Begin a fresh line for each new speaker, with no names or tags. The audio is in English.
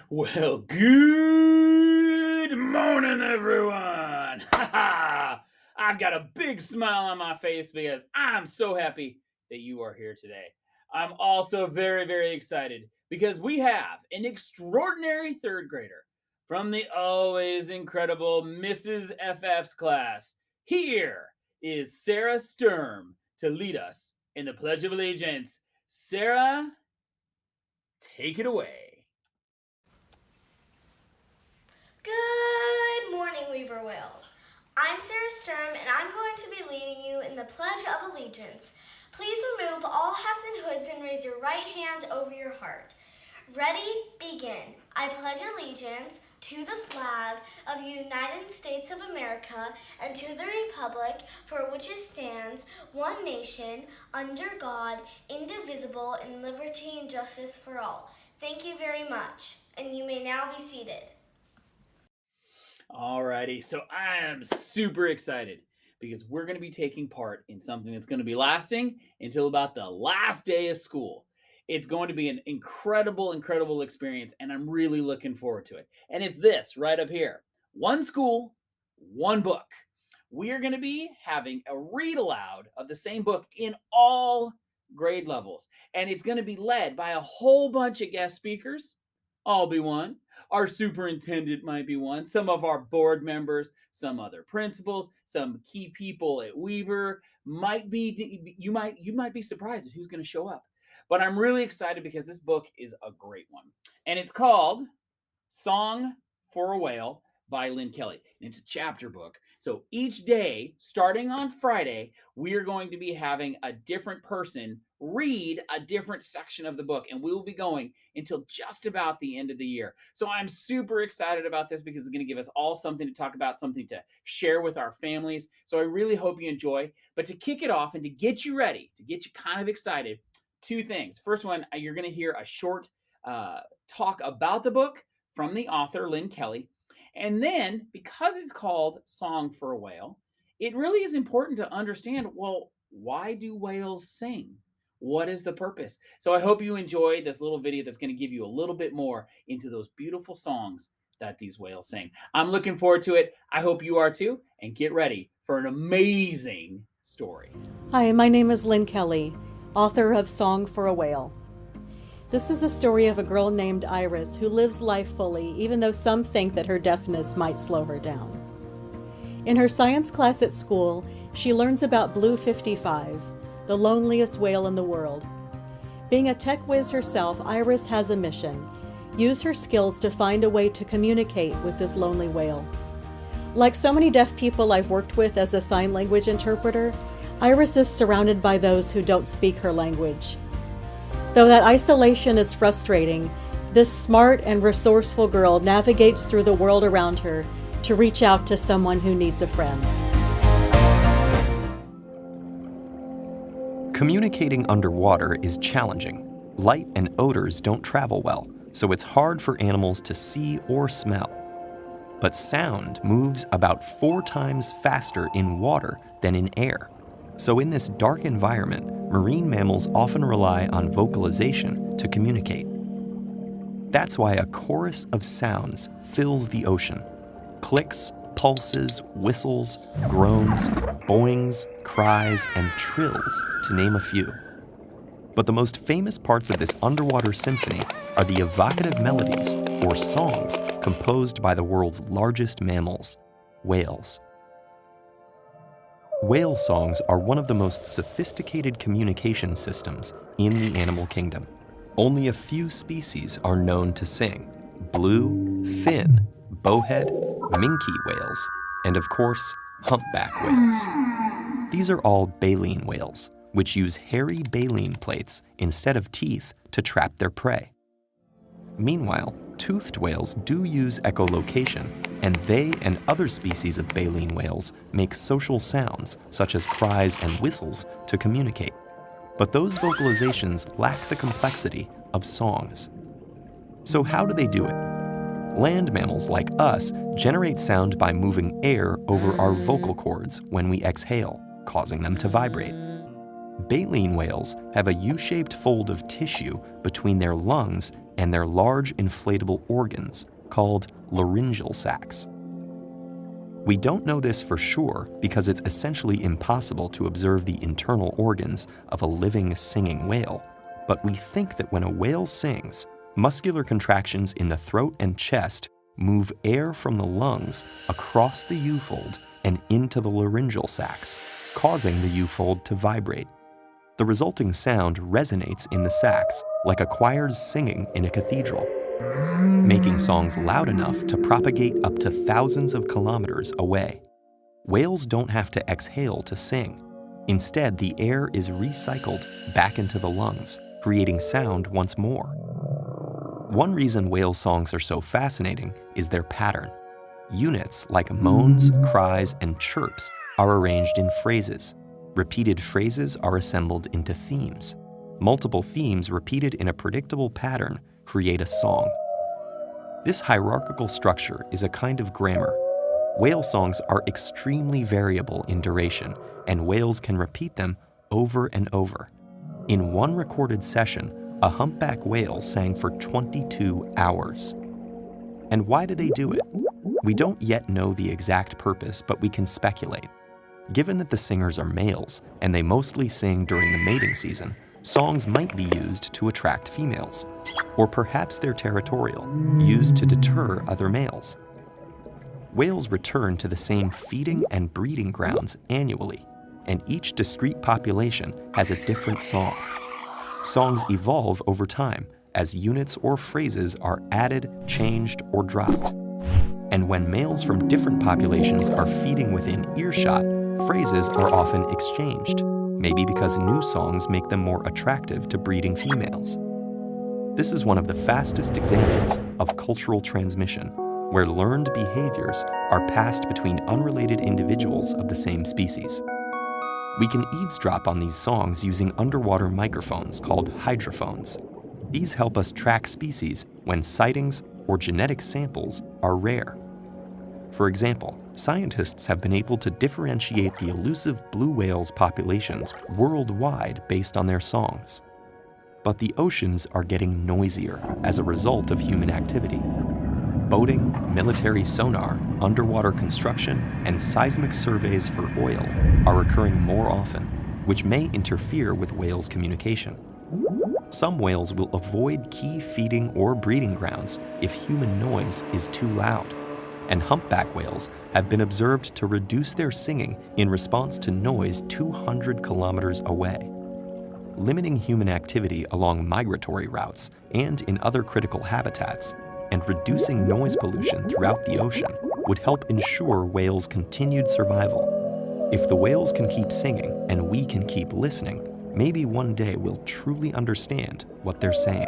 Well, good morning, everyone. I've got a big smile on my face because I'm so happy that you are here today. I'm also very, very excited because we have an extraordinary third grader from the always incredible Mrs. FF's class. Here is Sarah Sturm to lead us in the Pledge of Allegiance. Sarah, take it away.
Good morning, Weaver Whales. I'm Sarah Sturm, and I'm going to be leading you in the Pledge of Allegiance. Please remove all hats and hoods and raise your right hand over your heart. Ready, begin. I pledge allegiance to the flag of the United States of America and to the republic for which it stands, one nation, under God, indivisible, in liberty and justice for all. Thank you very much, and you may now be seated.
Alrighty, so I am super excited because we're going to be taking part in something that's going to be lasting until about the last day of school. It's going to be an incredible, incredible experience, and I'm really looking forward to it. And it's this right up here: one school, one book. We are going to be having a read aloud of the same book in all grade levels, and it's going to be led by a whole bunch of guest speakers. I'll be one. Our superintendent might be one. Some of our board members, some other principals, some key people at Weaver might be. You might be surprised at who's going to show up. But I'm really excited because this book is a great one, and it's called Song for a Whale by Lynn Kelly. And it's a chapter book. So each day, starting on Friday, we are going to be having a different person read a different section of the book, and we will be going until just about the end of the year. So I'm super excited about this because it's going to give us all something to talk about, something to share with our families. So I really hope you enjoy. But to kick it off and to get you ready, to get you kind of excited, two things. First one, you're going to hear a short talk about the book from the author, Lynn Kelly. And then, because it's called Song for a Whale, it really is important to understand, well, why do whales sing? What is the purpose? So I hope you enjoy this little video that's going to give you a little bit more into those beautiful songs that these whales sing. I'm looking forward to it. I hope you are too. And get ready for an amazing story.
Hi, my name is Lynn Kelly, author of Song for a Whale. This is a story of a girl named Iris who lives life fully, even though some think that her deafness might slow her down. In her science class at school, she learns about Blue 55, the loneliest whale in the world. Being a tech whiz herself, Iris has a mission: use her skills to find a way to communicate with this lonely whale. Like so many deaf people I've worked with as a sign language interpreter, Iris is surrounded by those who don't speak her language. Though that isolation is frustrating, this smart and resourceful girl navigates through the world around her to reach out to someone who needs a friend.
Communicating underwater is challenging. Light and odors don't travel well, so it's hard for animals to see or smell. But sound moves about 4 times faster in water than in air. So in this dark environment, marine mammals often rely on vocalization to communicate. That's why a chorus of sounds fills the ocean. Clicks, pulses, whistles, groans, boings, cries, and trills, to name a few. But the most famous parts of this underwater symphony are the evocative melodies, or songs, composed by the world's largest mammals, whales. Whale songs are one of the most sophisticated communication systems in the animal kingdom. Only a few species are known to sing: blue, fin, bowhead, minke whales, and of course, humpback whales. These are all baleen whales, which use hairy baleen plates instead of teeth to trap their prey. Meanwhile, toothed whales do use echolocation, and they and other species of baleen whales make social sounds, such as cries and whistles, to communicate. But those vocalizations lack the complexity of songs. So how do they do it? Land mammals like us generate sound by moving air over our vocal cords when we exhale, causing them to vibrate. Baleen whales have a U-shaped fold of tissue between their lungs and their large inflatable organs called laryngeal sacs. We don't know this for sure because it's essentially impossible to observe the internal organs of a living singing whale, but we think that when a whale sings, muscular contractions in the throat and chest move air from the lungs across the U-fold and into the laryngeal sacs, causing the U-fold to vibrate. The resulting sound resonates in the sacs like a choir's singing in a cathedral, making songs loud enough to propagate up to thousands of kilometers away. Whales don't have to exhale to sing. Instead, the air is recycled back into the lungs, creating sound once more. One reason whale songs are so fascinating is their pattern. Units like moans, cries, and chirps are arranged in phrases. Repeated phrases are assembled into themes. Multiple themes repeated in a predictable pattern create a song. This hierarchical structure is a kind of grammar. Whale songs are extremely variable in duration, and whales can repeat them over and over. In one recorded session, a humpback whale sang for 22 hours. And why do they do it? We don't yet know the exact purpose, but we can speculate. Given that the singers are males, and they mostly sing during the mating season, songs might be used to attract females. Or perhaps they're territorial, used to deter other males. Whales return to the same feeding and breeding grounds annually, and each discrete population has a different song. Songs evolve over time as units or phrases are added, changed, or dropped. And when males from different populations are feeding within earshot, phrases are often exchanged, maybe because new songs make them more attractive to breeding females. This is one of the fastest examples of cultural transmission, where learned behaviors are passed between unrelated individuals of the same species. We can eavesdrop on these songs using underwater microphones called hydrophones. These help us track species when sightings or genetic samples are rare. For example, scientists have been able to differentiate the elusive blue whales populations worldwide based on their songs. But the oceans are getting noisier as a result of human activity. Boating, military sonar, underwater construction, and seismic surveys for oil are occurring more often, which may interfere with whales' communication. Some whales will avoid key feeding or breeding grounds if human noise is too loud, and humpback whales have been observed to reduce their singing in response to noise 200 kilometers away. Limiting human activity along migratory routes and in other critical habitats, and reducing noise pollution throughout the ocean would help ensure whales' continued survival. If the whales can keep singing and we can keep listening, maybe one day we'll truly understand what they're saying.